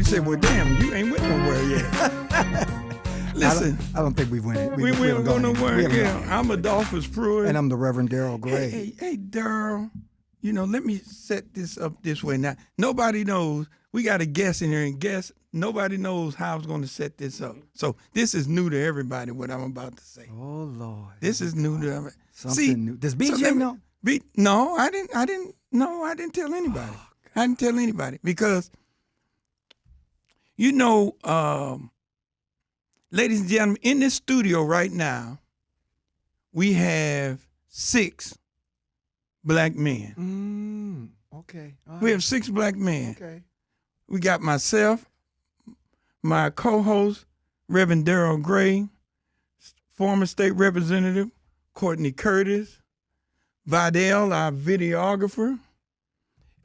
they say, well, damn, you ain't went nowhere yet. Listen. I don't think we've went. We haven't gone nowhere. Yeah, I'm Adolphus Pruitt. And I'm the Reverend Darrell Gray. Hey, Darrell, let me set this up this way. Now, nobody knows. We got a guest in here, and nobody knows how I was going to set this up. So this is new to everybody, what I'm about to say. Oh, Lord. This is new to everybody. Something new. Does BJ know? No, I didn't. No, I didn't tell anybody. I didn't tell anybody because, ladies and gentlemen, in this studio right now, we have 6 black men. Okay. We have 6 black men. Okay. We got myself, my co-host, Reverend Darrell Gray, former state representative, Courtney Curtis, Vidal, our videographer,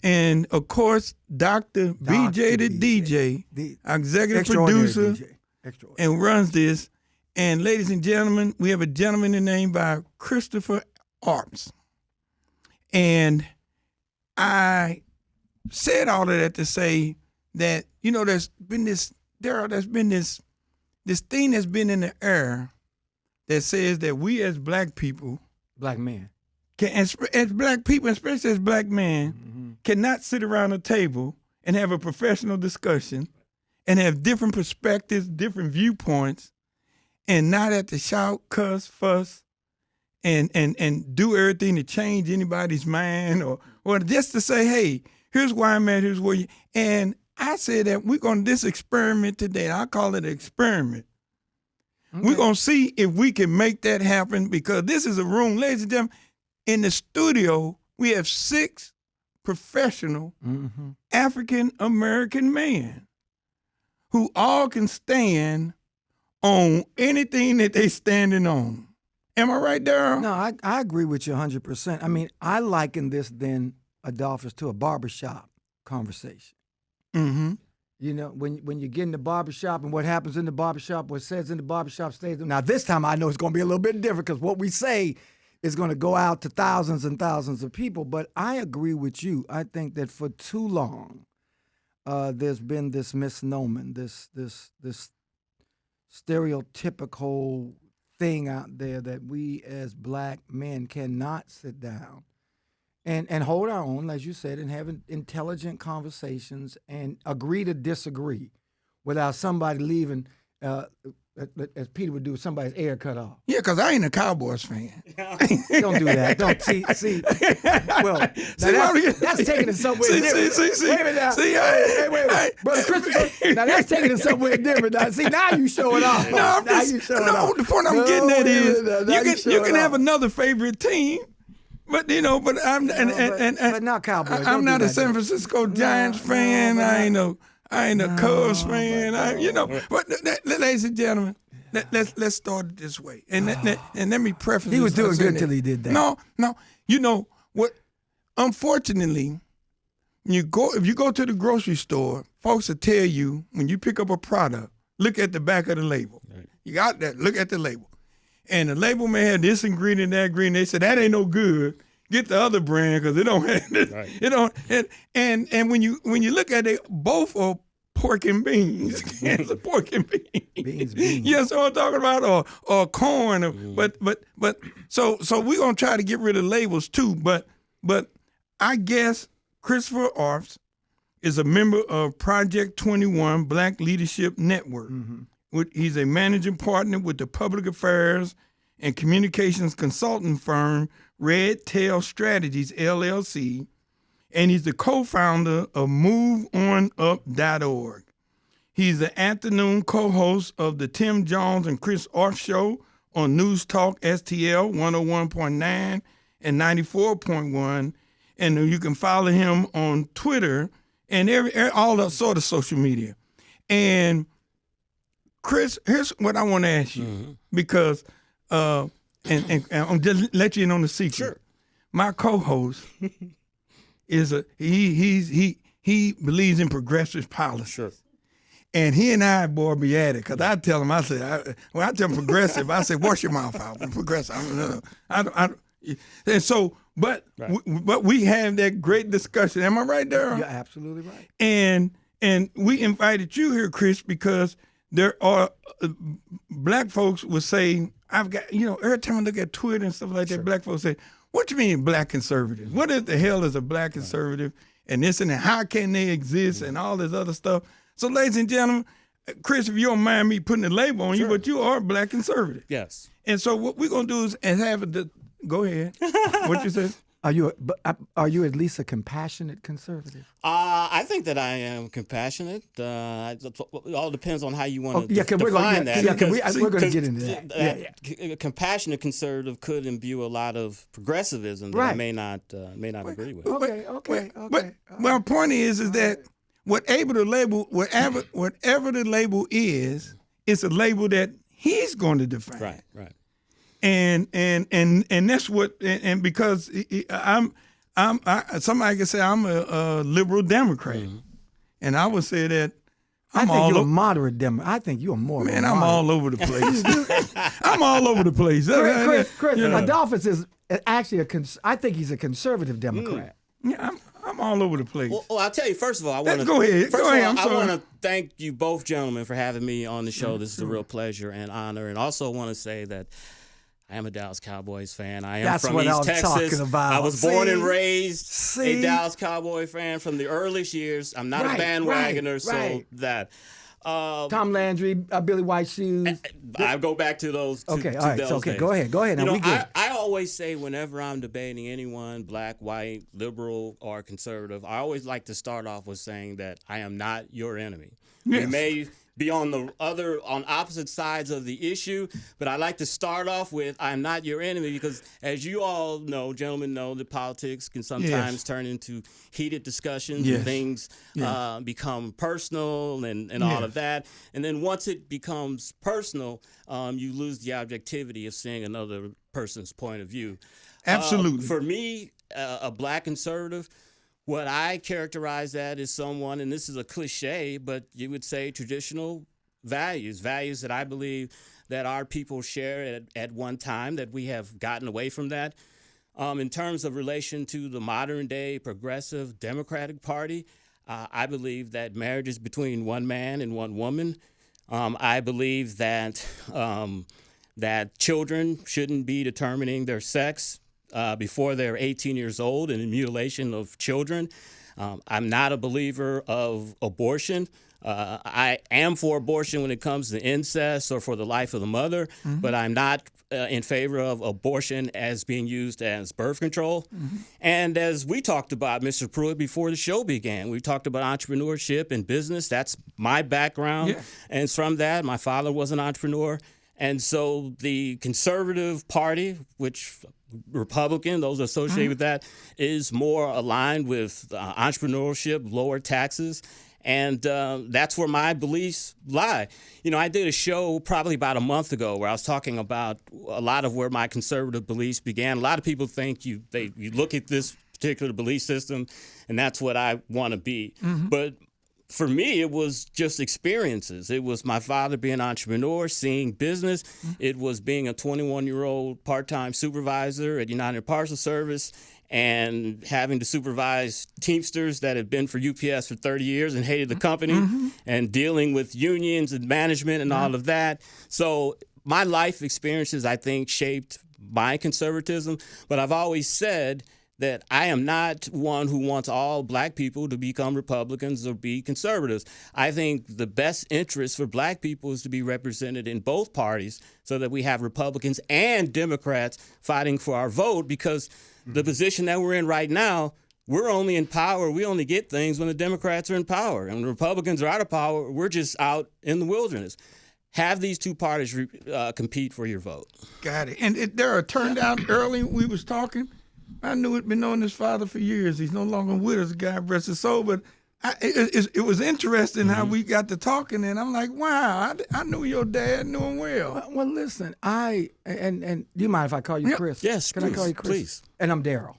and, of course, Dr. BJ the DJ, our executive producer, and runs this. And, ladies and gentlemen, we have a gentleman named by Christopher Arps. And I said all of that to say that, there's been this, Darrell, there's been this thing that's been in the air that says that we as black people, black men, as black people, especially as black men, cannot sit around a table and have a professional discussion and have different perspectives, different viewpoints, and not have to shout, cuss, fuss, and do everything to change anybody's mind or just to say, hey, here's where I'm at, here's where you. And I said that we're going to this experiment today. I call it an experiment. Okay. We're going to see if we can make that happen because this is a room, ladies and gentlemen, in the studio, we have 6 professional African-American men who all can stand on anything that they standing on. Am I right, Darrell? No, I agree with you 100%. I mean, I liken this then, Adolphus, to a barbershop conversation. Mm-hmm. When you get in the barbershop and what happens in the barbershop, what says in the barbershop stays. Now, this time I know it's going to be a little bit different because what we say is going to go out to thousands and thousands of people. But I agree with you. I think that for too long, there's been this misnomer, this stereotypical thing out there that we as black men cannot sit down and hold our own, as you said, and have intelligent conversations and agree to disagree without somebody leaving, as Peter would do, with somebody's ear cut off. Yeah, because I ain't a Cowboys fan. Don't do that. Don't see. Well, that's taking it somewhere different. See. Wait a minute now. Wait. Brother Christopher, now that's taking it somewhere different. Now, see, now you showing off. The point I'm getting at is you can have another favorite team. But but not Cowboys. I'm not a San Francisco Giants fan. I ain't a Cubs fan. But ladies and gentlemen, let's start it this way. And let me preface. He was doing good until he did that. No. You know what? Unfortunately, if you go to the grocery store, folks will tell you when you pick up a product, look at the back of the label. Right. You got that? Look at the label. And the label may have this ingredient, that ingredient. They said that ain't no good. Get the other brand because it don't have this. Right. It don't. And when you look at it, both are pork and beans. Cans of pork and beans. Beans. Yes, what I'm talking about, or corn. But so we're gonna try to get rid of labels too. But I guess Christopher Arps is a member of Project 21 Black Leadership Network. He's a managing partner with the public affairs and communications consulting firm Red Tail Strategies, LLC, and he's the co-founder of MoveOnUp.org. He's the afternoon co-host of the Tim Jones and Chris Arps Show on News Talk STL 101.9 and 94.1, and you can follow him on Twitter and all that sort of social media. And Chris, here's what I want to ask you, because and I'll just let you in on the secret. Sure. My co-host is he believes in progressive policy. Sure. And he and I, boy, be at it. Because I tell him, when I tell him progressive, I say, wash your mouth out. I'm progressive. And so, but we have that great discussion. Am I right, Darrell? You're absolutely right. And And we invited you here, Chris, because there are black folks would say, I've got, every time I look at Twitter and stuff like that, black folks say, what you mean black conservatives? What the hell is a black conservative? And this and that, how can they exist and all this other stuff? So, ladies and gentlemen, Chris, if you don't mind me putting a label on you, but you are a black conservative. Yes. And so what we're going to do is have go ahead. What you said? Are you at least a compassionate conservative? I think that I am compassionate. It all depends on how you want to define that. We're going to get into that. A compassionate conservative could imbue a lot of progressivism that I may not agree with. Okay. But my point is that whatever the label is, it's a label that he's going to define. Right. And that's what, and because somebody can say I'm a liberal Democrat, and I would say that I think you're a moderate Democrat. I think you're more. Man, I'm all over the place. I'm all over the place. Chris, Adolphus is actually I think he's a conservative Democrat. Yeah, I'm all over the place. Well, I'll tell you. First of all, I want to go ahead. I want to thank you both, gentlemen, for having me on the show. This is a real pleasure and honor. And also want to say that I am a Dallas Cowboys fan. I am from East Texas. I was born and raised a Dallas Cowboy fan from the earliest years. I'm not a bandwagoner, so that. Tom Landry, Billy White Shoes. I go back to those. Okay, all right. So, go ahead. I always say whenever I'm debating anyone, black, white, liberal, or conservative, I always like to start off with saying that I am not your enemy. Yes. We may be on opposite sides of the issue, but I like to start off with I'm not your enemy because, as you all know, gentlemen know, that politics can sometimes turn into heated discussions and things become personal and all of that. And then once it becomes personal, you lose the objectivity of seeing another person's point of view. Absolutely. For me, a black conservative, what I characterize that as someone, and this is a cliche, but you would say traditional values that I believe that our people share at one time, that we have gotten away from that. In terms of relation to the modern day progressive Democratic Party, I believe that marriage is between one man and one woman. I believe that that children shouldn't be determining their sex before they're 18 years old, and the mutilation of children. I'm not a believer of abortion. I am for abortion when it comes to incest or for the life of the mother, but I'm not in favor of abortion as being used as birth control. And as we talked about, Mr. Pruitt, before the show began, we talked about entrepreneurship and business. That's my background. Yeah. And from that, my father was an entrepreneur. And so the Conservative Party, which Republican, those associated with that, is more aligned with entrepreneurship, lower taxes. And that's where my beliefs lie. I did a show probably about a month ago where I was talking about a lot of where my conservative beliefs began. A lot of people think you look at this particular belief system and that's what I want to be. But for me, it was just experiences. It was my father being an entrepreneur, seeing business. It was being a 21-year-old part-time supervisor at United Parcel Service and having to supervise Teamsters that had been for UPS for 30 years and hated the company and dealing with unions and management and all of that. So my life experiences, I think, shaped my conservatism. But I've always said that I am not one who wants all black people to become Republicans or be conservatives. I think the best interest for black people is to be represented in both parties so that we have Republicans and Democrats fighting for our vote, because the position that we're in right now, we're only in power. We only get things when the Democrats are in power. And when the Republicans are out of power, we're just out in the wilderness. Have these two parties compete for your vote. Got it. And there turned out early, we was talking, I knew it, been knowing his father for years. He's no longer with us, God rest his soul. But it was interesting how we got to talking, and I'm like, wow, I knew your dad, knew him well. Well, listen, and do you mind if I call you Chris? Yes, Can please, I call you Chris? Please. And I'm Daryl.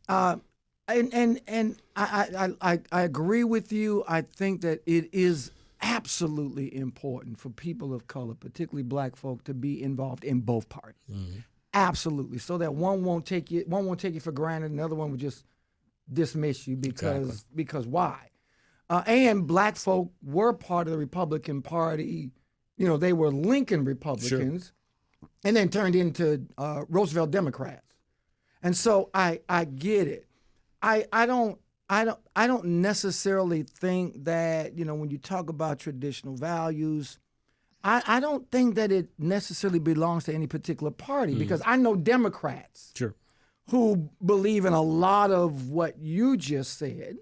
And I agree with you. I think that it is absolutely important for people of color, particularly black folk, to be involved in both parties. Absolutely, so that one won't take you for granted, and the other one will just dismiss you because why? And black folk were part of the Republican Party. You know, they were Lincoln Republicans, and then turned into Roosevelt Democrats. And so I get it. I don't necessarily think that, you know, when you talk about traditional values, I don't think that it necessarily belongs to any particular party, because I know Democrats who believe in a lot of what you just said.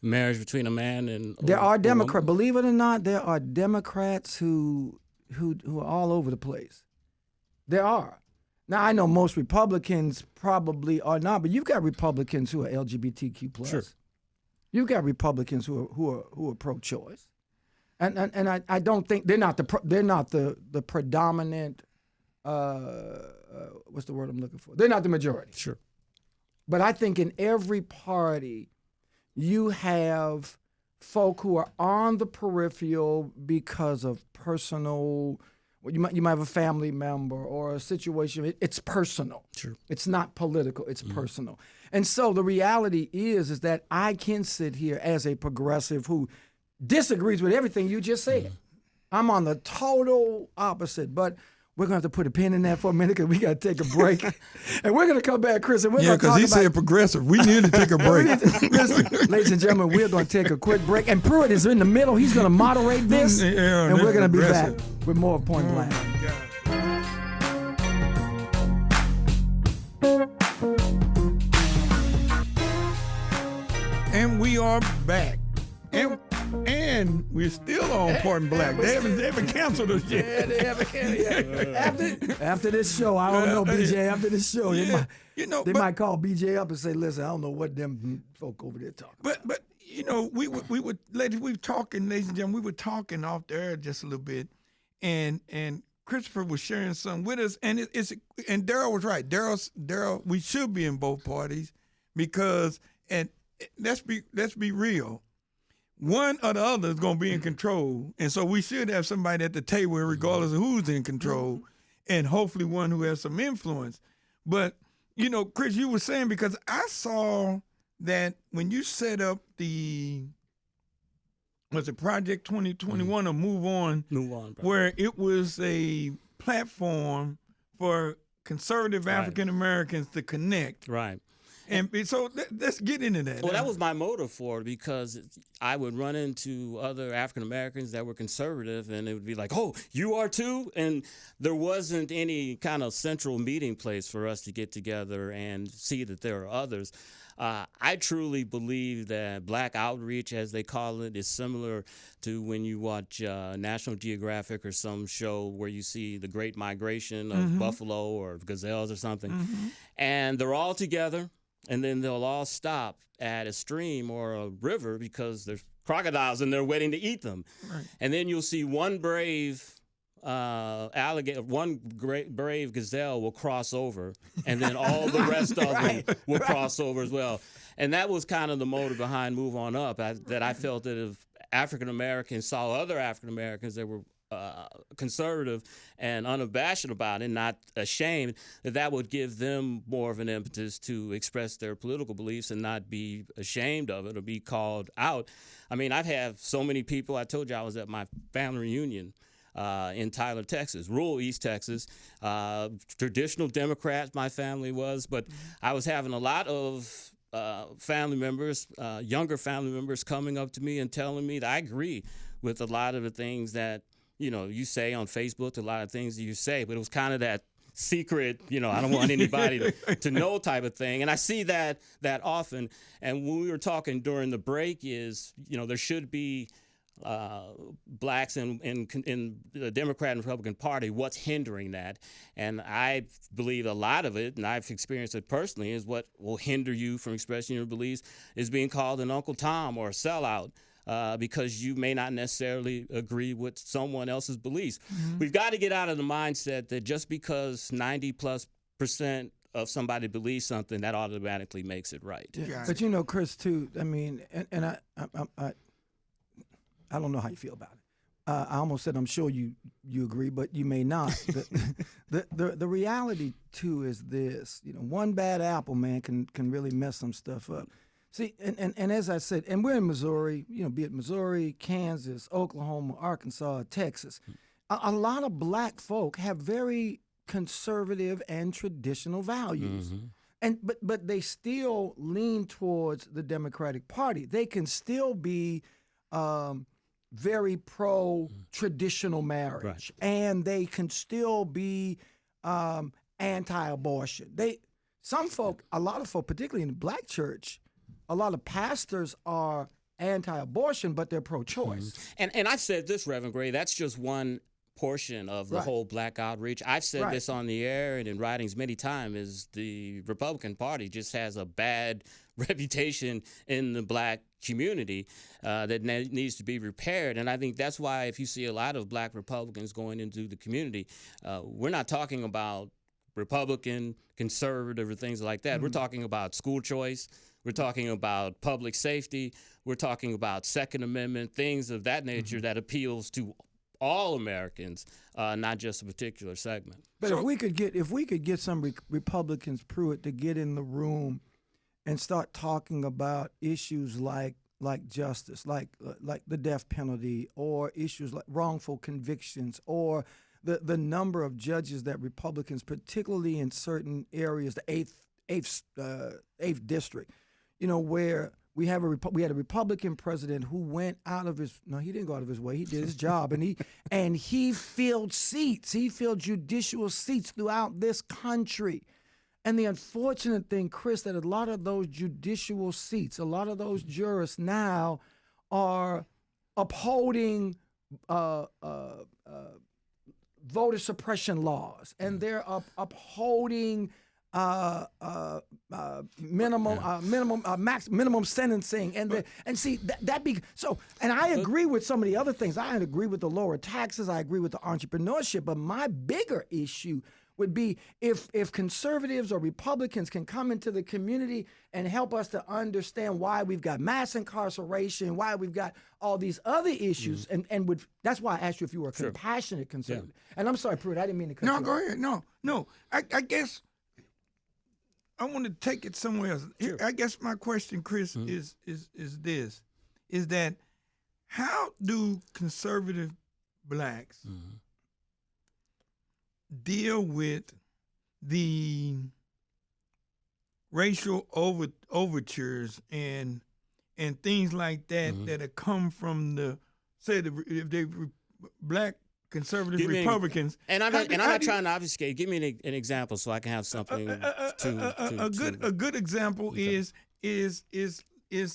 Marriage between a man and there are Democrats. Believe it or not, there are Democrats who are all over the place. There are. Now I know most Republicans probably are not, but you've got Republicans who are LGBTQ plus. Sure. You've got Republicans who are pro-choice, and I don't think they're not the predominant. What's the word I'm looking for? They're not the majority. Sure. But I think in every party, you have folk who are on the peripheral because of personal. You might have a family member or a situation. It's personal. Sure. It's not political. It's personal. And so the reality is that I can sit here as a progressive who disagrees with everything you just said. I'm on the total opposite, but we're going to have to put a pin in that for a minute because we got to take a break. And we're going to come back, Chris, and we're going to talk about... Yeah, because he said progressive. We need to take a break. Listen, ladies and gentlemen, we're going to take a quick break. And Pruitt is in the middle. He's going to moderate this. And we're going to be back with more of Point Blank. And we are back. And we're still on Point Blank. They haven't canceled us yet. Yeah, they haven't canceled yet. After this show, I don't know, BJ. After this show, they might call BJ up and say, "Listen, I don't know what them folk over there talking." But you know, we were ladies. We were talking, ladies and gentlemen. We were talking off the air just a little bit, and Christopher was sharing something with us, and and Daryl was right. Daryl, we should be in both parties because, and let's be real. One or the other is going to be in control. And so we should have somebody at the table, regardless of who's in control, and hopefully one who has some influence. But, you know, Chris, you were saying, because I saw that when you set up was it Project 2021 or Move On, where it was a platform for conservative African Americans to connect. Right. And so let's get into that. Well, that was my motive for it, because I would run into other African Americans that were conservative, and it would be like, "Oh, you are too?" And there wasn't any kind of central meeting place for us to get together and see that there are others. I truly believe that black outreach, as they call it, is similar to when you watch National Geographic or some show where you see the Great Migration of buffalo or gazelles or something. And they're all together. And then they'll all stop at a stream or a river because there's crocodiles and they're waiting to eat them. Right. And then you'll see one brave alligator, one brave gazelle will cross over, and then all the rest of them will cross over as well. And that was kind of the motive behind Move On Up, that I felt that if African Americans saw other African Americans that were conservative and unabashed about it, not ashamed, that would give them more of an impetus to express their political beliefs and not be ashamed of it or be called out. I mean, I've had so many people. I told you I was at my family reunion in Tyler, Texas, rural East Texas, traditional Democrats my family was, but I was having a lot of family members, younger family members coming up to me and telling me that I agree with a lot of the things that you say on Facebook, a lot of things that you say, but it was kind of that secret, I don't want anybody to know type of thing. And I see that often. And when we were talking during the break is, there should be blacks in the Democrat and Republican Party. What's hindering that? And I believe a lot of it, and I've experienced it personally, is what will hinder you from expressing your beliefs is being called an Uncle Tom or a sellout. Because you may not necessarily agree with someone else's beliefs. Mm-hmm. We've got to get out of the mindset that just because 90+% of somebody believes something, that automatically makes it right. Yeah. But Chris, too, I mean, and I don't know how you feel about it. I almost said I'm sure you agree, but you may not. The reality, too, is this. One bad apple, man, can really mess some stuff up. See, and as I said, and we're in Missouri, be it Missouri, Kansas, Oklahoma, Arkansas, Texas. A lot of black folk have very conservative and traditional values. But they still lean towards the Democratic Party. They can still be very pro-traditional marriage, and they can still be anti-abortion. A lot of folk, particularly in the black church, a lot of pastors are anti-abortion, but they're pro-choice. And I've said this, Reverend Gray, that's just one portion of the whole black outreach. I've said this on the air and in writings many times, is the Republican Party just has a bad reputation in the black community that needs to be repaired. And I think that's why if you see a lot of black Republicans going into the community, we're not talking about Republican, conservative, or things like that. We're talking about school choice. We're talking about public safety. We're talking about Second Amendment, things of that nature that appeals to all Americans, not just a particular segment. But if we could get some Republicans, Pruitt, to get in the room and start talking about issues like justice, like the death penalty, or issues like wrongful convictions, or the number of judges that Republicans, particularly in certain areas, the eighth district, where we had a Republican president who went out of he didn't go out of his way. He did his job, and he filled seats. He filled judicial seats throughout this country. And the unfortunate thing, Chris, that a lot of those judicial seats, a lot of those jurists now are upholding voter suppression laws, and they're upholding minimum sentencing, and I agree with some of the other things. I agree with the lower taxes. I agree with the entrepreneurship. But my bigger issue would be if conservatives or Republicans can come into the community and help us to understand why we've got mass incarceration, why we've got all these other issues, and that's why I asked you if you were a compassionate conservative. And I'm sorry, Pruitt, I didn't mean to cut you off. No, go ahead. No. I guess I want to take it somewhere else. Sure. I guess my question, Chris, is that how do conservative blacks deal with the racial overtures and things like that that have come from if they black conservative Republicans? I'm not trying to obfuscate. Give me an example so I can have something a good example is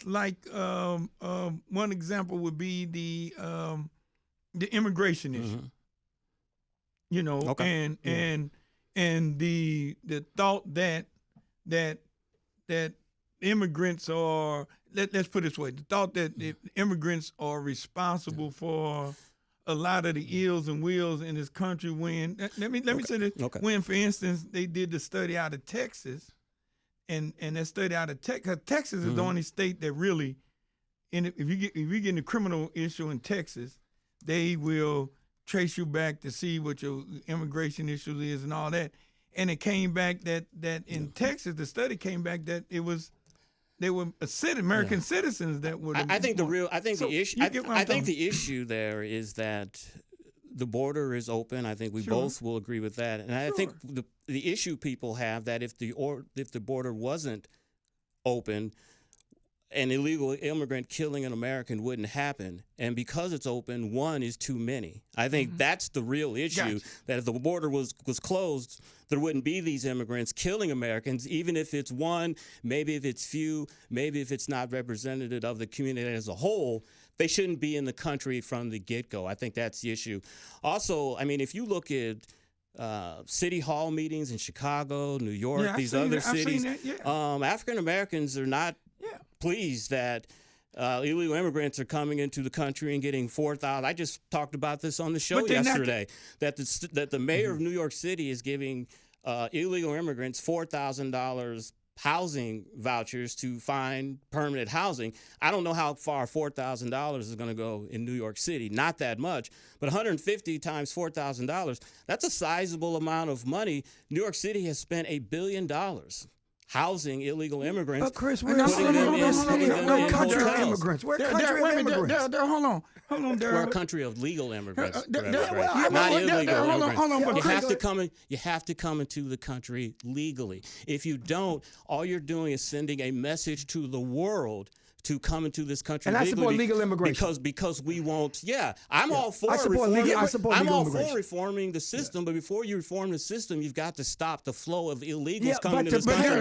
like one example would be the immigration issue. And the thought that immigrants are, let's put it this way, the thought that the immigrants are responsible for a lot of the ills and wills in this country. When let me say this, when, for instance, they did the study out of Texas, and that study out of Texas is the only state that really, if you get in a criminal issue in Texas, they will trace you back to see what your immigration issue is and all that. And it came back that in Texas, the study came back that they were American citizens that would. I think the issue there is that the border is open. I think we both will agree with that. And I think the issue people have that if the border wasn't open, an illegal immigrant killing an American wouldn't happen. And because it's open, one is too many. I think that's the real issue, that if the border was closed, there wouldn't be these immigrants killing Americans, even if it's one, maybe if it's few, maybe if it's not representative of the community as a whole. They shouldn't be in the country from the get-go. I think that's the issue. Also, I mean, if you look at city hall meetings in Chicago, New York, these other cities, African Americans are not pleased that illegal immigrants are coming into the country and getting $4,000. I just talked about this on the show yesterday, that the mayor of New York City is giving illegal immigrants $4,000 housing vouchers to find permanent housing. I don't know how far $4,000 is going to go in New York City. Not that much, but 150 times $4,000, that's a sizable amount of money. New York City has spent $1 billion housing illegal immigrants. But Chris, we're Putting them in country of hotels. immigrants. We're a country of immigrants. Hold on, We're a country of legal immigrants, not well, illegal immigrants. hold on, but You have to come into the country legally. If you don't, all you're doing is sending a message to the world to come into this country and I legally. support legal immigration because we won't. Yeah, I'm all for I support reforming the system, but before you reform the system, you've got to stop the flow of illegals coming but to this country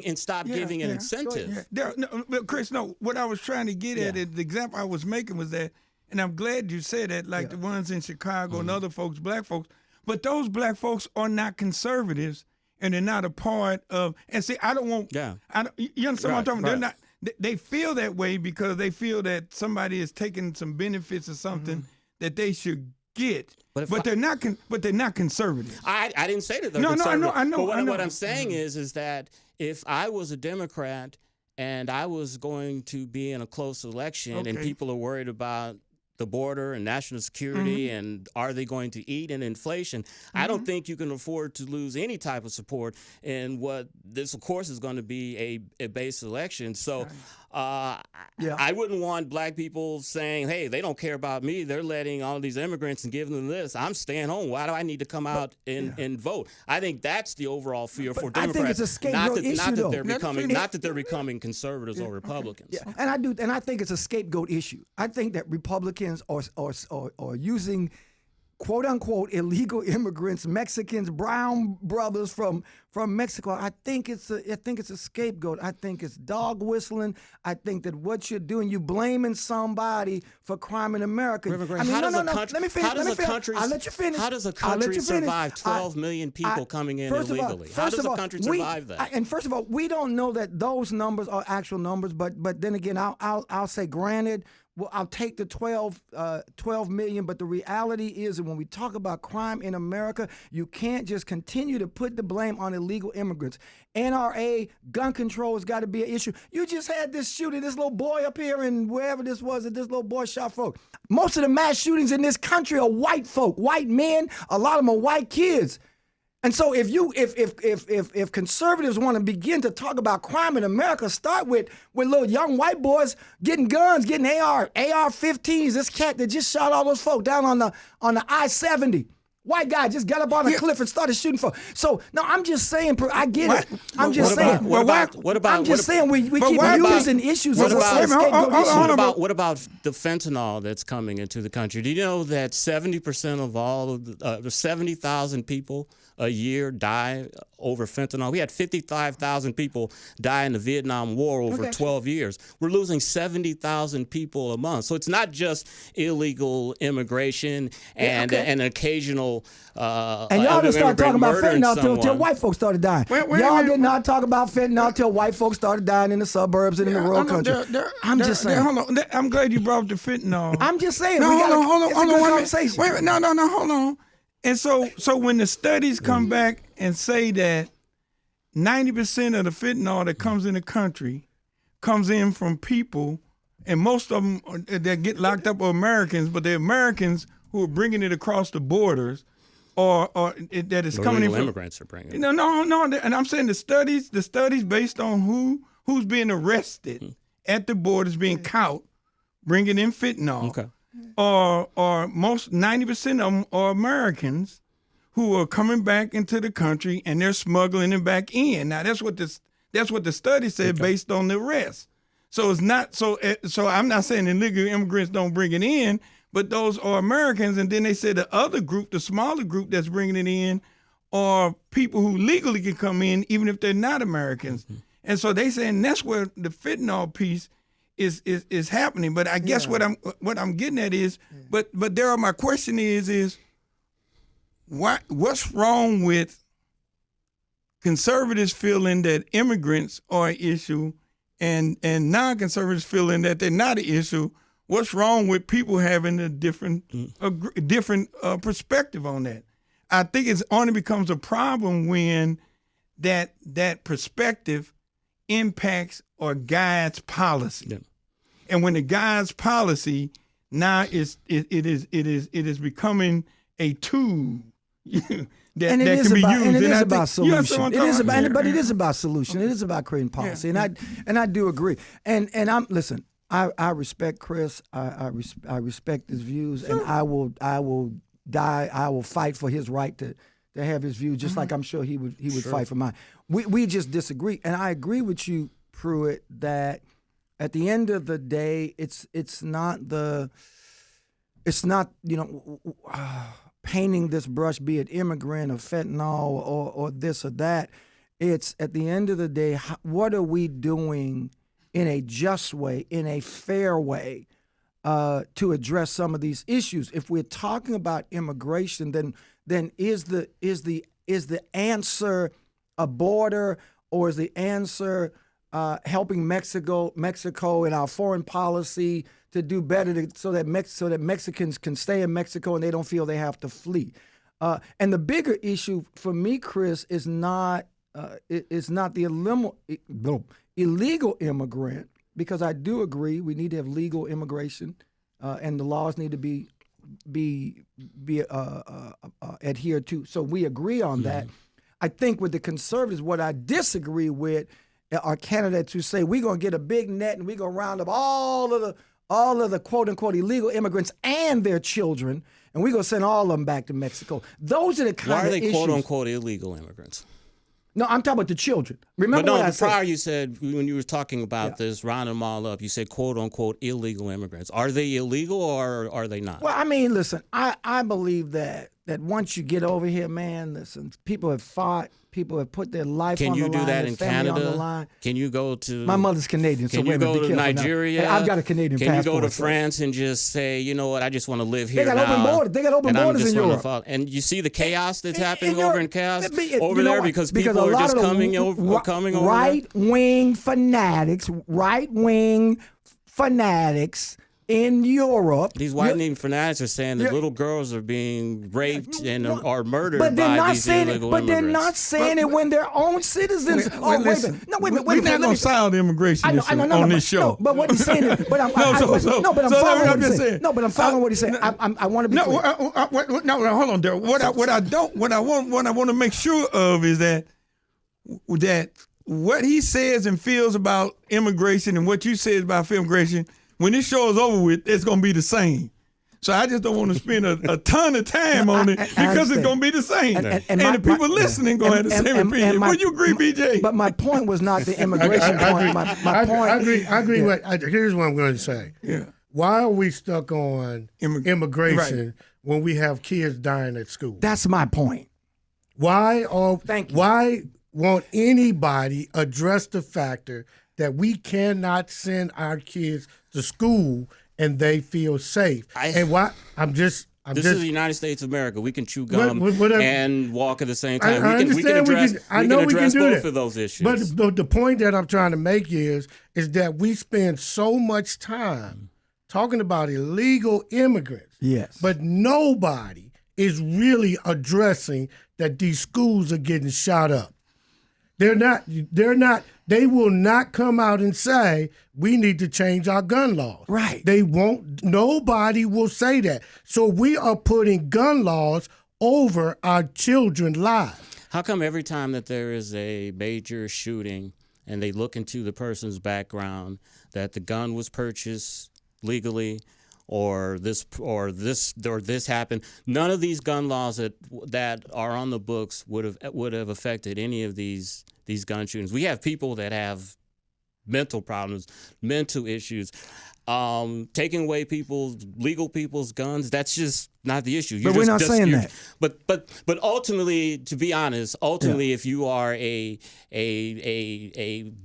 and stop giving an incentive. But Chris, no, what I was trying to get at, the example I was making was that, and I'm glad you said that, like the ones in Chicago and other folks, black folks, but those black folks are not conservatives. And they're not a part of. And see, I don't want. Yeah. You understand what I'm talking about? They're not. They feel that way because they feel that somebody is taking some benefits or something that they should get. But they're not. But they're not conservative. I didn't say that they're conservative. I know. But what I'm saying is that if I was a Democrat and I was going to be in a close election and people are worried about the border and national security and are they going to eat and inflation, I don't think you can afford to lose any type of support in what this, of course, is going to be a base election. So I wouldn't want black people saying, hey, they don't care about me. They're letting all these immigrants and giving them this. I'm staying home. Why do I need to come out and vote? I think that's the overall fear for Democrats. I think it's a scapegoat issue, not that they're becoming conservatives or Republicans. Yeah. And I think it's a scapegoat issue. I think that Republicans are using quote unquote illegal immigrants, Mexicans, brown brothers from Mexico. I think it's a scapegoat. I think it's dog whistling. I think that what you're doing, you blaming somebody for crime in America. Let me finish. I'll let you finish. How does a country survive 12 million people coming in illegally? How does a country survive that? And first of all, we don't know that those numbers are actual numbers, but then again, I'll say granted. Well, I'll take the 12 million, but the reality is that when we talk about crime in America, you can't just continue to put the blame on illegal immigrants. NRA, gun control has got to be an issue. You just had this shooting, this little boy up here and wherever this was, that this little boy shot folk. Most of the mass shootings in this country are white folk, white men. A lot of them are white kids. And so if conservatives want to begin to talk about crime in America, start with little young white boys getting guns, getting AR-15s. This cat that just shot all those folk down on the I-70. White guy just got up on a cliff and started shooting folk. So no, I'm just saying. I get it. I'm just saying. We keep using issues as a scapegoat issue. What about the fentanyl that's coming into the country? Do you know that 70% of all of the 70,000 people a year die over fentanyl? We had 55,000 people die in the Vietnam War over 12 years. We're losing 70,000 people a month. So it's not just illegal immigration and an occasional and y'all didn't start talking about fentanyl till white folks started dying. Y'all did not talk about fentanyl till white folks started dying in the suburbs and in the rural country. I'm just saying. Hold on. I'm glad you brought up the fentanyl. I'm just saying. No, hold on. Conversation. Wait a minute. No, hold on. And so when the studies come back and say that 90% of the fentanyl that comes in the country comes in from people, and most of them that get locked up are Americans, but they're Americans who are bringing it across the borders, or that is coming in from immigrants are bringing it. No, and I'm saying the studies based on who's being arrested at the borders, being caught bringing in fentanyl. Okay. Or most 90% of them are Americans who are coming back into the country and they're smuggling it back in. Now that's what the study said based on the arrest. So it's not so I'm not saying illegal immigrants don't bring it in, but those are Americans. And then they said the other group, the smaller group that's bringing it in, are people who legally can come in even if they're not Americans. Mm-hmm. And so they saying that's where the fentanyl piece is happening. But I guess what I'm getting at is, but there my question is what's wrong with conservatives feeling that immigrants are an issue and non-conservatives feeling that they're not an issue? What's wrong with people having a different perspective on that? I think it only becomes a problem when that perspective impacts or guides policy. Yeah. And when it guides policy, now it is becoming a tool that and it that is can be about, used. and it And is I about think- you understand solution. what It I'm is talking about, about? but it is about solution. It is about creating policy, and I do agree. And I'm listen. I respect Chris. I respect his views, and I will die. I will fight for his right to have his views, just like I'm sure he would fight for mine. We just disagree, and I agree with you, Pruitt, that at the end of the day, it's not painting this brush, be it immigrant or fentanyl or this or that. It's at the end of the day, what are we doing in a just way, in a fair way, to address some of these issues? If we're talking about immigration, then is the answer a border, or is the answer helping Mexico in our foreign policy to do better, so that Mexicans can stay in Mexico and they don't feel they have to flee? And the bigger issue for me, Chris, is not the illegal immigrant, because I do agree we need to have legal immigration, and the laws need to be adhered to. So we agree on that. I think with the conservatives, what I disagree with are candidates who say we're going to get a big net and we're going to round up all of the quote unquote illegal immigrants and their children, and we're going to send all of them back to Mexico. Those are the kind of issues. Why are they quote unquote illegal immigrants? No, I'm talking about the children. Remember what I said? Prior you said, when you were talking about this, rounding them all up, you said quote unquote illegal immigrants. Are they illegal or are they not? Well, I mean, listen, I believe that once you get over here, man, listen, people have fought, people have put their life on the line. Can you do that their in family on the Canada? line. Can you go to... My mother's Canadian, so Can wait you a minute, go be to careful now. Nigeria? Hey, I've got a Canadian Can passport. you go to so- France and just say, you know what, I just want to live here They got now. open borders. They got open and I'm borders just in wanna Europe. follow. And you see the chaos that's happening Europe, over in chaos you over know there why? because people a are lot just of the coming over there? Right-wing fanatics in Europe. These white-wing fanatics are saying that little girls are being raped and are murdered But they're by not these saying illegal it. But immigrants. they're not saying it when their own citizens. Wait, listen. No, wait a minute. We're not going to sound immigration on this show. No, but what he's saying is, but I'm following what he's saying. No, but I'm following what he's saying. I want to be clear. No, hold on, Daryl. What I want to make sure of is that what he says and feels about immigration and what you say about immigration, when this show is over with, it's going to be the same. So I just don't want to spend a ton of time on it because it's going to be the same. And the people listening going to have the same opinion. Would you agree, BJ? But my point was not the immigration point. My point. I agree. Here's what I'm going to say. Yeah. Why are we stuck on immigration when we have kids dying at school? That's my point. Why won't anybody address the factor that we cannot send our kids to school and they feel safe? This is the United States of America. We can chew gum and walk at the same time. We can address both of those issues. But the point that I'm trying to make is that we spend so much time talking about illegal immigrants. Yes. But nobody is really addressing that these schools are getting shot up. They will not come out and say, we need to change our gun laws. Right. They won't. Nobody will say that. So we are putting gun laws over our children's lives. How come every time that there is a major shooting and they look into the person's background, that the gun was purchased legally, or this happened, none of these gun laws that are on the books would have affected any of these gun shootings? We have people that have mental problems, mental issues. Taking away legal people's guns, that's just not the issue. But we're not saying that. But ultimately, to be honest, if you are a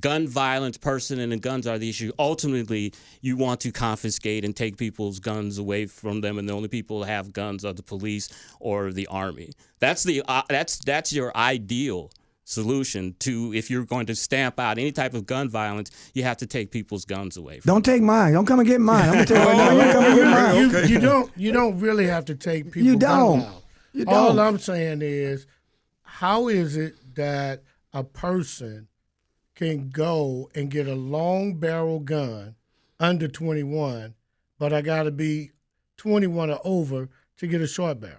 gun violent person and the guns are the issue, ultimately you want to confiscate and take people's guns away from them, and the only people who have guns are the police or the army. That's your ideal solution to, if you're going to stamp out any type of gun violence, you have to take people's guns away from Don't take mine. Don't come and get mine. I'm gonna tell you right now. You come and get mine. You don't really have to take people's guns out. You All don't. I'm saying is, how is it that a person can go and get a long barrel gun under 21, but I got to be 21 or over to get a short barrel?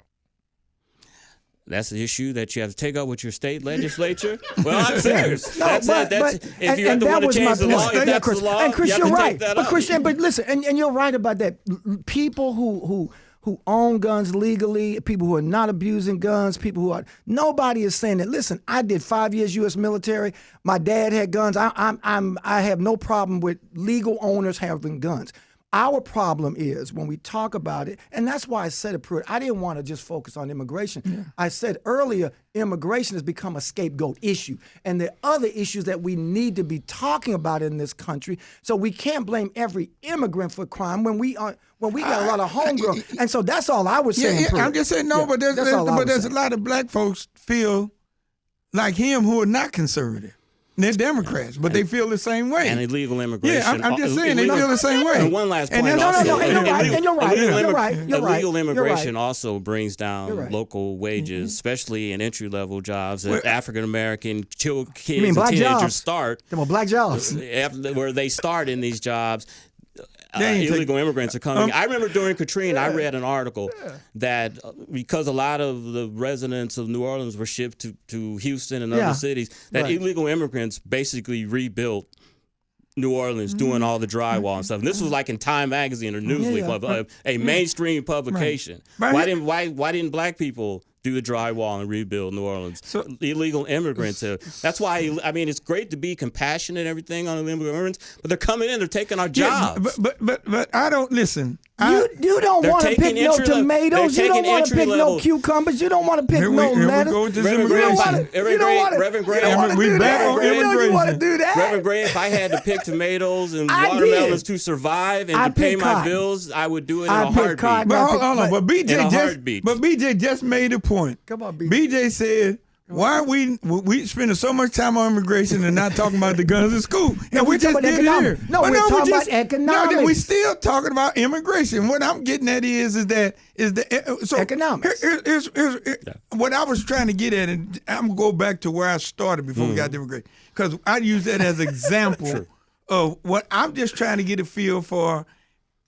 That's an issue that you have to take up with your state legislature. Well, I'm serious. No, That's but, it. That's but, if you have to want to change the law, if that's the law, and Chris, you have you're to right. take that But up. Christian, but listen, and you're right about that. People who own guns legally, people who are not abusing guns, people who are, nobody is saying that. Listen, I did 5 years U.S. military. My dad had guns. I have no problem with legal owners having guns. Our problem is when we talk about it, and that's why I said it, Pruitt, I didn't want to just focus on immigration. Yeah. I said earlier, immigration has become a scapegoat issue. And there are other issues that we need to be talking about in this country. So we can't blame every immigrant for crime when we got a lot of homegrown. And so that's all I was saying. Yeah, I'm just saying, but there's a lot of black folks feel like him who are not conservative. They're Democrats, but they feel the same way. And illegal immigration. Yeah, I'm just saying they feel the same way. And one last point. Illegal immigration also brings down local wages, especially in entry-level jobs that African-American kids and teenagers start. Black jobs. Where they start in these jobs. Illegal immigrants are coming. I remember during Katrina, I read an article that because a lot of the residents of New Orleans were shipped to Houston and other cities, that illegal immigrants basically rebuilt New Orleans doing all the drywall and stuff. And this was like in Time Magazine or Newsweek, a mainstream publication. Why didn't black people do the drywall and rebuild New Orleans? So, illegal immigrants. That's why, I mean, it's great to be compassionate and everything on illegal immigrants, but they're coming in, they're taking our jobs. But I don't listen. You don't want to pick no tomatoes. You don't want to pick no cucumbers. You don't want to pick no lettuce. Reverend Gray, you want to do that. Reverend Gray, if I had to pick tomatoes and watermelons to survive and to pay my bills, I would do it in a heartbeat. But hold on, but BJ just made a point. Come on, BJ. BJ said, why are we spending so much time on immigration and not talking about the guns in school? And we just did it here. No, we're talking about economics. No, we're still talking about immigration. What I'm getting at is economics. Here's what I was trying to get at, and I'm gonna go back to where I started before we got to immigration, because I use that as an example of what I'm just trying to get a feel for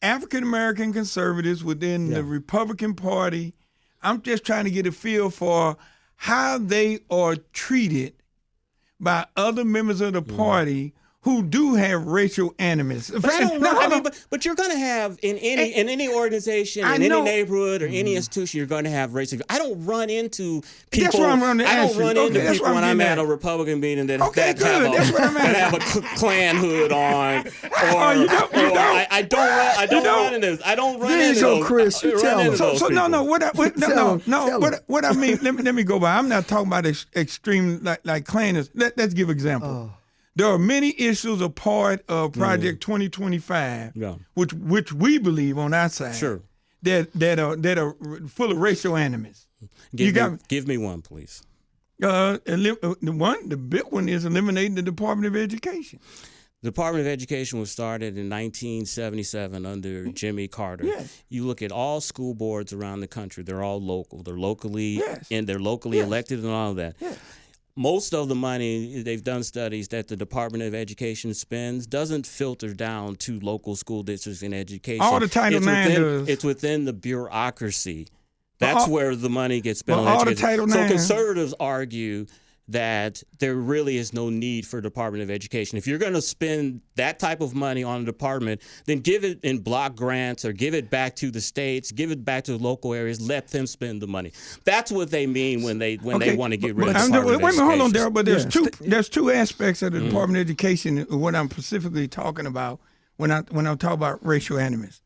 African American conservatives within the Republican Party. I'm just trying to get a feel for how they are treated by other members of the party who do have racial animus. But I don't know. But you're going to have in any organization, in any neighborhood or any institution, you're going to have racism. I don't run into people. That's what I'm running. I don't run into people when I'm at a Republican meeting that have a Klan hood on. I don't run into this. I don't run into those. Chris, you tell me. What I mean, let me go by. I'm not talking about extreme like Klan. Let's give example. There are many issues a part of Project 2025, which we believe on our side, that are full of racial animus. Give me one, please. The big one is eliminating the Department of Education. The Department of Education was started in 1977 under Jimmy Carter. Yes. You look at all school boards around the country; they're all local. They're locally elected and all of that. Yes. Most of the money, they've done studies that the Department of Education spends doesn't filter down to local school districts in education. All the Title IX does. It's within the bureaucracy. That's where the money gets spent on all education. The Title IX. So conservatives argue that there really is no need for Department of Education. If you're going to spend that type of money on a department, then give it in block grants or give it back to the states, give it back to the local areas, let them spend the money. That's what they mean when they want to get rid of the Department of Education. Hold on, Darryl, but there's two aspects of the Department of Education, what I'm specifically talking about when I'm talking about racial animus.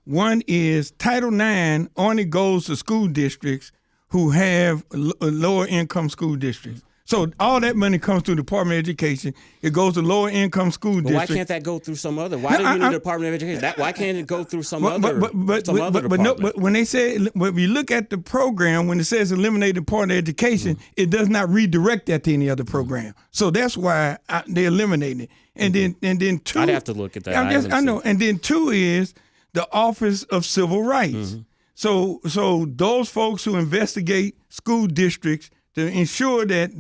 One is Title IX only goes to school districts who have lower income school districts. So all that money comes through the Department of Education. It goes to lower income school districts. Why can't that go through some other? Why do you need the Department of Education? Why can't it go through some other department? But when they say, if you look at the program, when it says eliminate the Department of Education, it does not redirect that to any other program. So that's why they eliminate it. And then two. I'd have to look at that. I know. And then two is the Office of Civil Rights. So those folks who investigate school districts to ensure that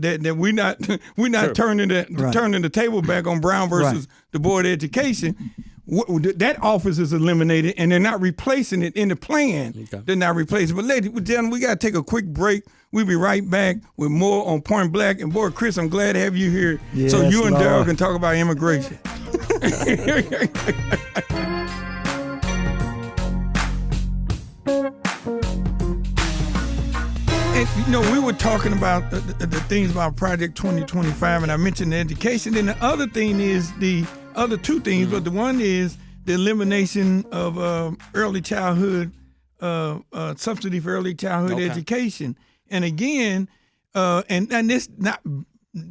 we're not turning the table back on Brown versus the Board of Education. that office is eliminated, and they're not replacing it in the plan. Okay. They're not replacing it. But ladies and gentlemen, we got to take a quick break. We'll be right back with more on Point Black. And boy, Chris, I'm glad to have you here, so Yes, you and Lord. Daryl can talk about immigration. And, you know, we were talking about the things about Project 2025, and I mentioned the education. Then the other thing is the other two things, but the one is the elimination of early childhood, subsidy for early childhood education. And again, and this not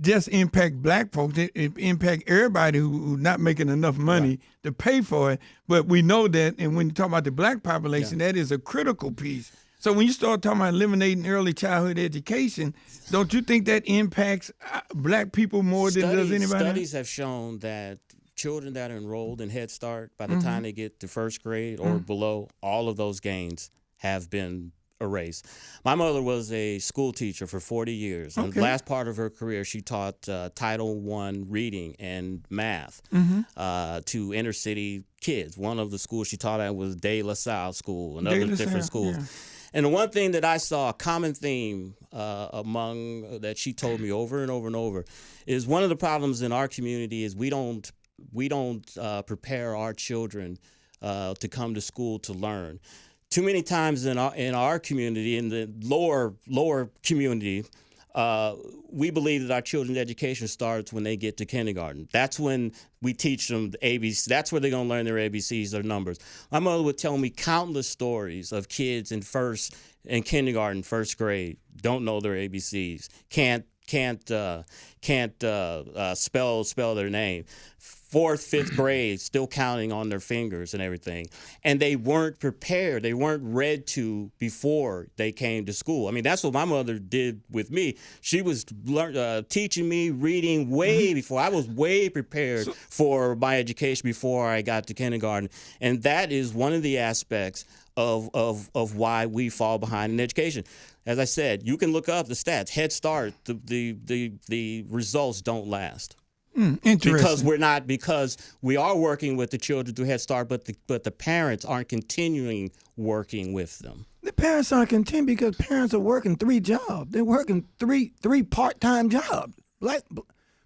just impact black folks, it impact everybody who's not making enough money to pay for it. But we know that, and when you talk about the black population, that is a critical piece. So when you start talking about eliminating early childhood education, don't you think that impacts black people more than it does anybody else? Studies have shown that children that are enrolled in Head Start, by the time they get to first grade or below, all of those gains have been erased. My mother was a school teacher for 40 years. And the last part of her career, she taught Title I reading and math to inner city kids. One of the schools she taught at was De La Salle School and other different schools. Yeah. And the one thing that I saw, a common theme among that she told me over and over and over, is one of the problems in our community is we don't prepare our children to come to school to learn. Too many times in our community, in the lower community, we believe that our children's education starts when they get to kindergarten. That's when we teach them the ABC. That's where they're going to learn their ABCs, their numbers. My mother would tell me countless stories of kids in kindergarten, first grade, don't know their ABCs, can't spell their name. 4th, 5th grade, still counting on their fingers and everything. And they weren't prepared. They weren't read to before they came to school. I mean, that's what my mother did with me. She was teaching me reading way before. I was way prepared for my education before I got to kindergarten. And that is one of the aspects of why we fall behind in education. As I said, you can look up the stats. Head Start, the results don't last. Interesting. Because we are working with the children through Head Start, but the parents aren't continuing working with them. The parents aren't content because parents are working 3 jobs. They're working three part-time jobs. Like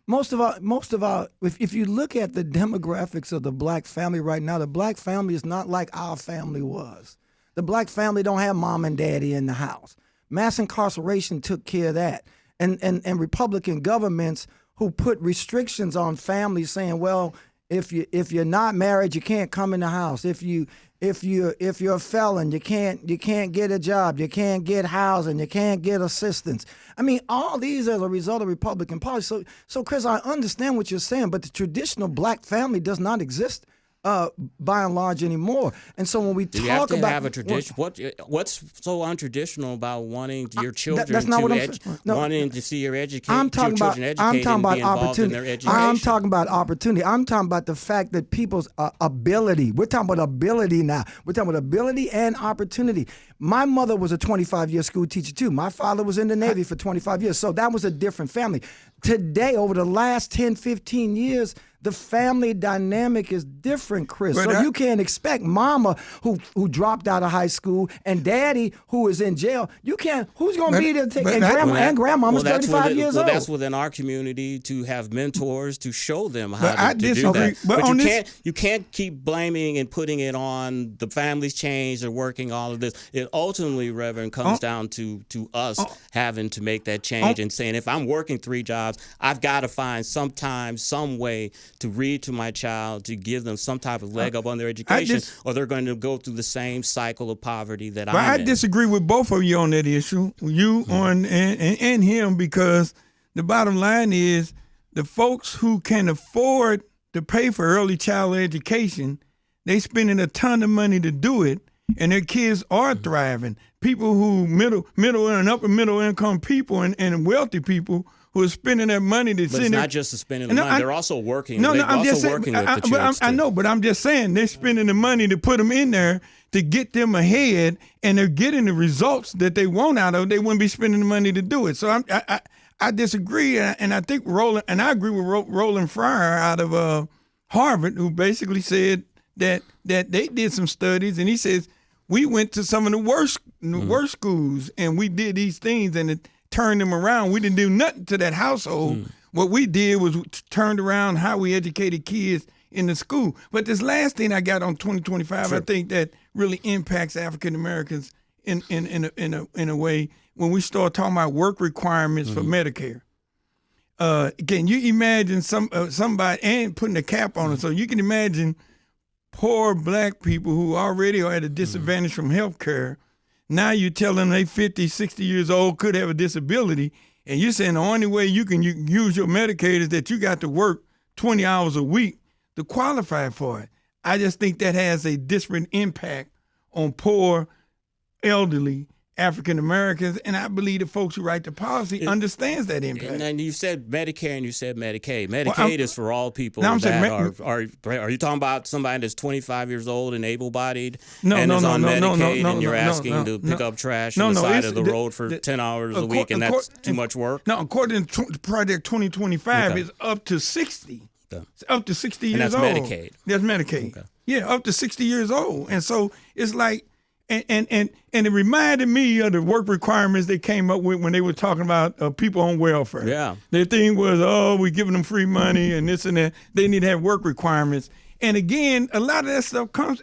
most of our if you look at the demographics of the black family right now, the black family is not like our family was. The black family don't have mom and daddy in the house. Mass incarceration took care of that. And Republican governments who put restrictions on families saying, well, if you're not married, you can't come in the house. If you're a felon, you can't get a job, you can't get housing, you can't get assistance. I mean, all these as a result of Republican policy. So Chris, I understand what you're saying, but the traditional black family does not exist by and large anymore. And so when we talk about, you have to have a tradition. What's so untraditional about wanting your children wanting to see your education? I'm talking about opportunity. In their education. I'm talking about opportunity. I'm talking about the fact that people's ability. We're talking about ability now. We're talking about ability and opportunity. My mother was a 25-year school teacher too. My father was in the Navy for 25 years. So that was a different family. Today, over the last 10, 15 years, the family dynamic is different, Chris. So you can't expect mama who dropped out of high school and daddy who is in jail. You can't. Who's going to be there to take? And grandmama's 35 years old. That's within our community to have mentors to show them how to do that. But you can't keep blaming and putting it on the family's change or working all of this. It ultimately, Reverend, comes down to us having to make that change and saying, if I'm working 3 jobs, I've got to find some time, some way to read to my child, to give them some type of leg up on their education, or they're going to go through the same cycle of poverty that I'm in. I disagree with both of you on that issue, you on and him, because the bottom line is the folks who can afford to pay for early child education, they spending a ton of money to do it, and their kids are thriving. People who middle and upper middle income people and wealthy people who are spending that money to But it's not just spending the money. They're also working. I'm just saying, working with the children. I know, but I'm just saying they're spending the money to put them in there to get them ahead, and they're getting the results that they want out of it. They wouldn't be spending the money to do it. So I disagree, and I think I agree with Roland Fryer out of Harvard, who basically said that they did some studies, and he says we went to some of the worst schools, and we did these things, and it turned them around. We didn't do nothing to that household. What we did was turned around how we educated kids in the school. But this last thing I got on 2025, I think that really impacts African Americans in a way when we start talking about work requirements for Medicare. Can you imagine somebody and putting a cap on it? So you can imagine poor black people who already are at a disadvantage from health care. Now you tell them they 50, 60 years old, could have a disability, and you're saying the only way you can use your Medicaid is that you got to work 20 hours a week to qualify for it. I just think that has a disparate impact on poor, elderly African Americans, and I believe the folks who write the policy understands that impact. And you said Medicare and you said Medicaid. Medicaid is for all people No, I'm that saying are you talking about somebody that's 25 years old and able-bodied No, and no, is no, on no, no, Medicaid no, and you're no, asking no, to no, pick up trash no, on the no, side it's of the road for 10 hours a week, and that's too much work? No, according to Project 2025, it's up to 60. Okay. It's up to 60 And years that's old. Medicaid. That's Medicaid. Okay. Yeah, up to 60 years old. And so it's like, and it reminded me of the work requirements they came up with when they were talking about people on welfare. Yeah. Their thing was, we're giving them free money and this and that. They need to have work requirements. And again, a lot of that stuff comes,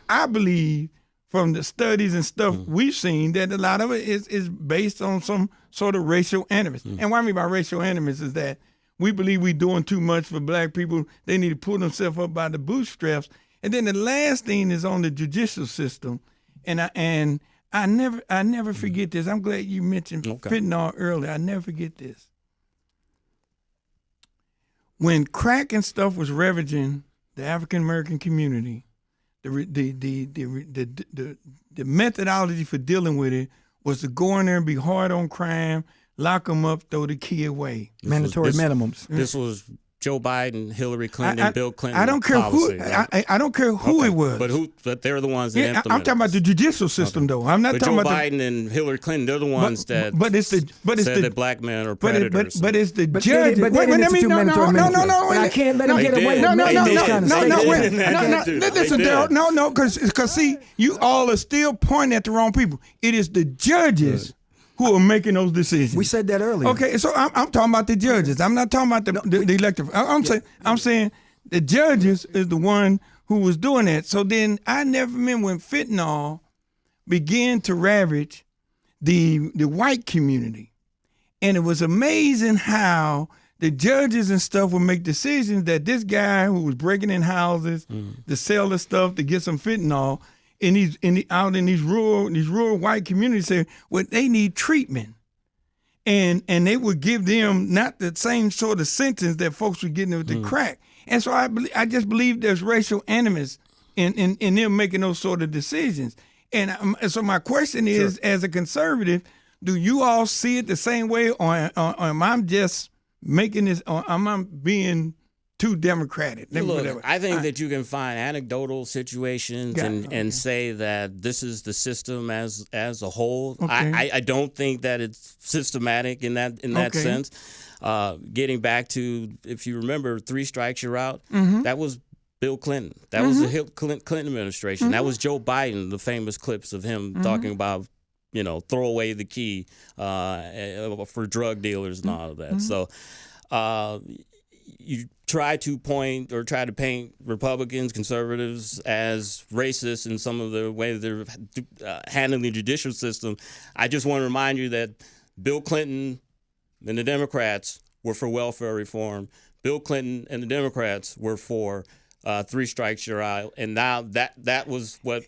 I believe, from the studies and stuff we've seen, that a lot of it is based on some sort of racial animus. And what I mean by racial animus is that we believe we're doing too much for black people. They need to pull themselves up by the bootstraps. And then the last thing is on the judicial system. And I never forget this. I'm glad you mentioned fentanyl earlier. I never forget this. When crack and stuff was ravaging the African American community, the methodology for dealing with it was to go in there and be hard on crime, lock them up, throw the key away. Mandatory minimums. This was Joe Biden, Hillary Clinton, and Bill Clinton. I don't care policy, who. right? I don't care who it was. But they're the ones that implemented. I'm talking about the judicial system, though. I'm not But talking Joe about Biden and Hillary Clinton, they're the ones that said that black men are predators. But it's the judges. But they didn't institute mandatory minimums. But I can't let them get away with making this kind of statement. Listen, Daryl, no, because see, you all are still pointing at the wrong people. It is the judges who are making those decisions. We said that earlier. Okay, so I'm talking about the judges. I'm not talking about the elected. I'm saying the judges is the one who was doing that. So then I never remember when fentanyl began to ravage the white community, and it was amazing how the judges and stuff would make decisions that this guy who was breaking in houses to sell the stuff to get some fentanyl. Out in these rural white communities, say, well, they need treatment, and they would give them not the same sort of sentence that folks were getting with the crack. And so I just believe there's racial animus in them making those sort of decisions. And so my question is, as a conservative, do you all see it the same way, or am I just making this, or am I being too democratic? Look, I think that you can find anecdotal situations and say that this is the system as a whole. Okay. I don't think that it's systematic in that sense. Getting back to, if you remember, 3 strikes you're out, that was Bill Clinton. That was the Clinton administration. That was Joe Biden, the famous clips of him talking about, throw away the key for drug dealers and all of that. So you try to paint Republicans, conservatives as racist in some of the way they're handling the judicial system. I just want to remind you that Bill Clinton and the Democrats were for welfare reform. Bill Clinton and the Democrats were for 3 strikes you're out, and now that was what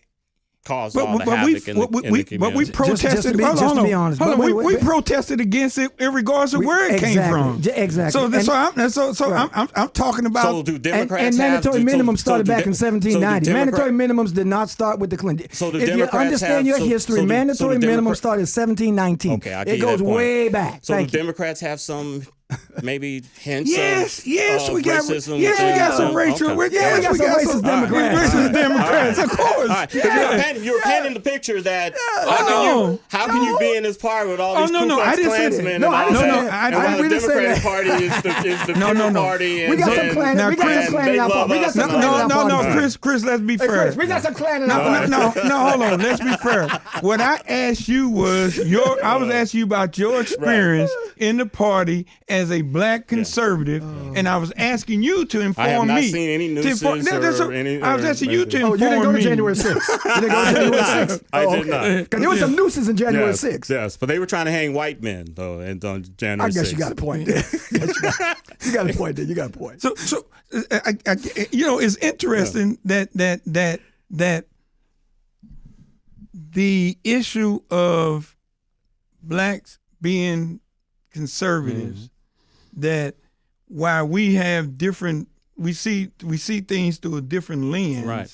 caused all the havoc in the community. But we protested. Just to be honest, we protested against it in regards to where it came from. Exactly. So I'm talking about. So do Democrats and mandatory minimums started back in 1790. So mandatory minimums did not start with the Clinton. So the if Democrats you understand your history, mandatory minimums started in 1719. Okay, it goes way back. So the Democrats have some maybe hints Yes, of, yes, of we got racism. we got some within racial. them? Okay. Yes, we got some racist Democrats. Racist Democrats, of course. All right. 'Cause you're painting the picture that how can you be in this party with all these Ku no, Klux I didn't say that. Klansmen No, and I all didn't say that? that. And while we the didn't say Democratic that. Party is the No, pure no. party. We got some and- Klan. We got and some Klan they in our love party. We got us some and Klan in all our that. No, party. Chris, let's be fair. Chris, we got some Klan in our party. No, hold on. Let's be fair. What I asked you was I was asking you about your experience in the party as a black conservative, and I was asking you to inform me. I have not seen any nooses or any. I was asking you to Oh, inform you didn't go to me. January 6th. You didn't go to January 6th. I Oh, did not. Because there was some nooses in January Yes, 6th. yes, but they were trying to hang white men though, and on January. I guess 6th. you got a point there. You got a point there. You got a point. So it's interesting that the issue of blacks being conservatives, that while we have different, we see things through a different lens, Right.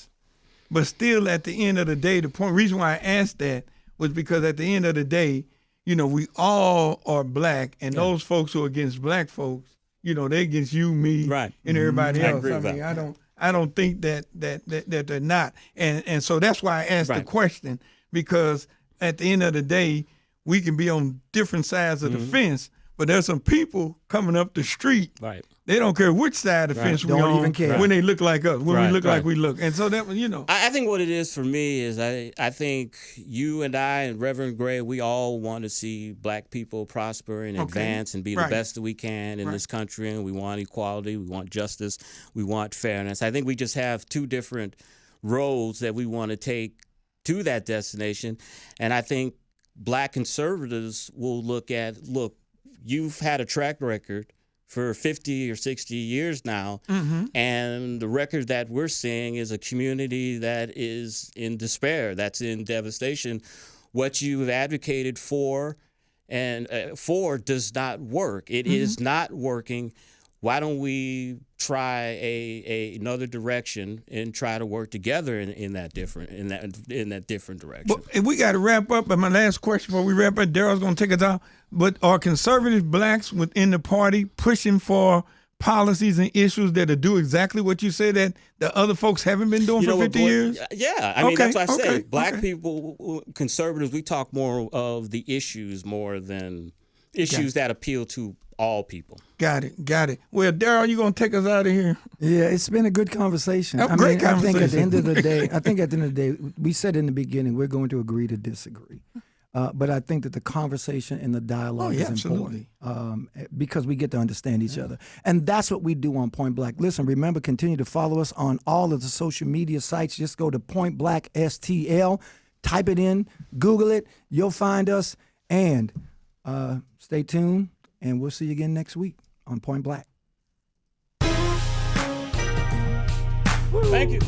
but still at the end of the day, reason why I asked that was because at the end of the day, we all are black, and those folks who are against black folks, they're against you, me, Right. and everybody I else. agree with I mean, that. I don't think that they're not, and so that's why I asked the Right. question, because at the end of the day, we can be on different sides of the fence, but there's some people coming up the street. Right. They don't care which side of the fence we Don't on even care. when they look like us, when we Right, look like right. we look, and so that was, I think what it is for me is I think you and I and Reverend Gray, we all want to see black people prosper and advance and be the Right. best that we can in this country, and we want equality, we want justice, we want fairness. I think we just have two different roads that we want to take to that destination, and I think black conservatives will look, you've had a track record for 50 or 60 years now, and the record that we're seeing is a community that is in despair, that's in devastation. What you've advocated for does not work. It is not working. Why don't we try another direction and try to work together in that different direction? But if we got to wrap up, and my last question before we wrap up, Daryl's going to take us out. But are conservative blacks within the party pushing for policies and issues that'll do exactly what you said that the other folks haven't been doing for 50 years? Yeah, I mean, that's why I say Okay, black okay. people, conservatives, we talk more of the issues more than issues that appeal to all people. Got it. Well, Daryl, you going to take us out of here? Yeah, it's been a good conversation. Great I think at the conversation. end of the day, we said in the beginning we're going to agree to disagree. But I think that the conversation and the dialogue is absolutely. important because we get to understand each other. And that's what we do on Point Black. Listen, remember, continue to follow us on all of the social media sites. Just go to Point Black STL, type it in, Google it, you'll find us. And stay tuned, and we'll see you again next week on Point Black. Thank you.